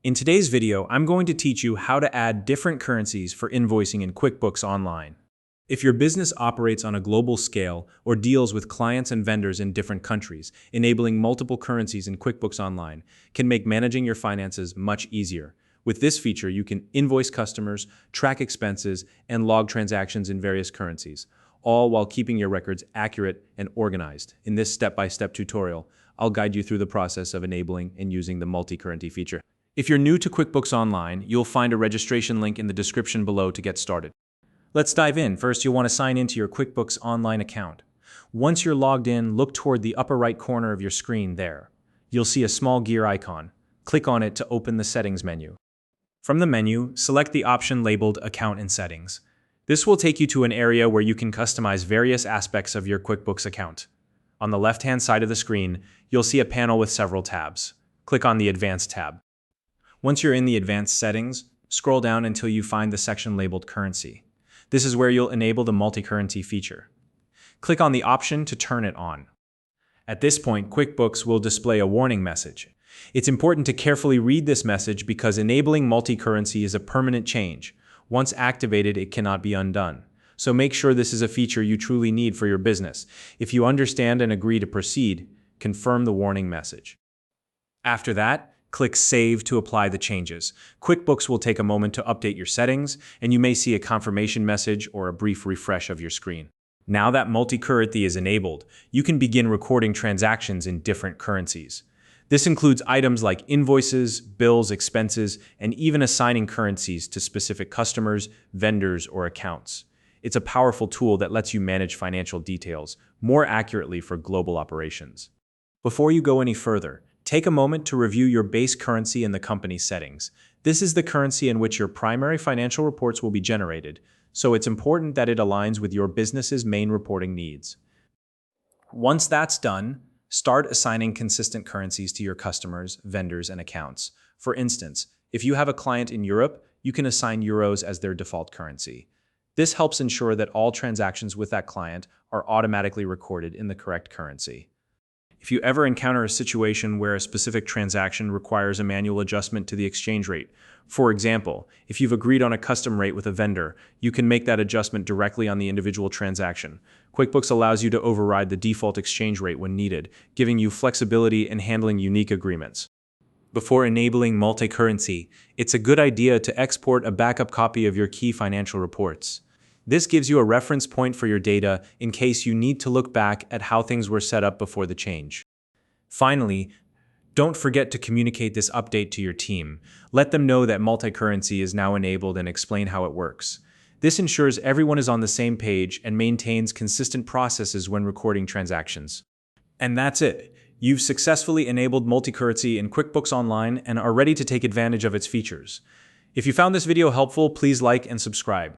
In today's video, I'm going to teach you how to add different currencies for invoicing in QuickBooks Online. If your business operates on a global scale or deals with clients and vendors in different countries, enabling multiple currencies in QuickBooks Online can make managing your finances much easier. With this feature, you can invoice customers, track expenses, and log transactions in various currencies, all while keeping your records accurate and organized. In this step-by-step tutorial, I'll guide you through the process of enabling and using the multi-currency feature. If you're new to QuickBooks Online, you'll find a registration link in the description below to get started. Let's dive in. First, you'll want to sign into your QuickBooks Online account. Once you're logged in, look toward the upper right corner of your screen there. You'll see a small gear icon. Click on it to open the Settings menu. From the menu, select the option labeled Account and Settings. This will take you to an area where you can customize various aspects of your QuickBooks account. On the left-hand side of the screen, you'll see a panel with several tabs. Click on the Advanced tab. Once you're in the Advanced Settings, scroll down until you find the section labeled Currency. This is where you'll enable the multi-currency feature. Click on the option to turn it on. At this point, QuickBooks will display a warning message. It's important to carefully read this message because enabling multi-currency is a permanent change. Once activated, it cannot be undone. So make sure this is a feature you truly need for your business. If you understand and agree to proceed, confirm the warning message. After that, click Save to apply the changes. QuickBooks will take a moment to update your settings, and you may see a confirmation message or a brief refresh of your screen. Now that multi-currency is enabled, you can begin recording transactions in different currencies. This includes items like invoices, bills, expenses, and even assigning currencies to specific customers, vendors, or accounts. It's a powerful tool that lets you manage financial details more accurately for global operations. Before you go any further, take a moment to review your base currency in the company settings. This is the currency in which your primary financial reports will be generated, so it's important that it aligns with your business's main reporting needs. Once that's done, start assigning consistent currencies to your customers, vendors, and accounts. For instance, if you have a client in Europe, you can assign euros as their default currency. This helps ensure that all transactions with that client are automatically recorded in the correct currency. If you ever encounter a situation where a specific transaction requires a manual adjustment to the exchange rate, for example, if you've agreed on a custom rate with a vendor, you can make that adjustment directly on the individual transaction. QuickBooks allows you to override the default exchange rate when needed, giving you flexibility in handling unique agreements. Before enabling multi-currency, it's a good idea to export a backup copy of your key financial reports. This gives you a reference point for your data in case you need to look back at how things were set up before the change. Finally, don't forget to communicate this update to your team. Let them know that multi-currency is now enabled and explain how it works. This ensures everyone is on the same page and maintains consistent processes when recording transactions. And that's it. You've successfully enabled multi-currency in QuickBooks Online and are ready to take advantage of its features. If you found this video helpful, please like and subscribe.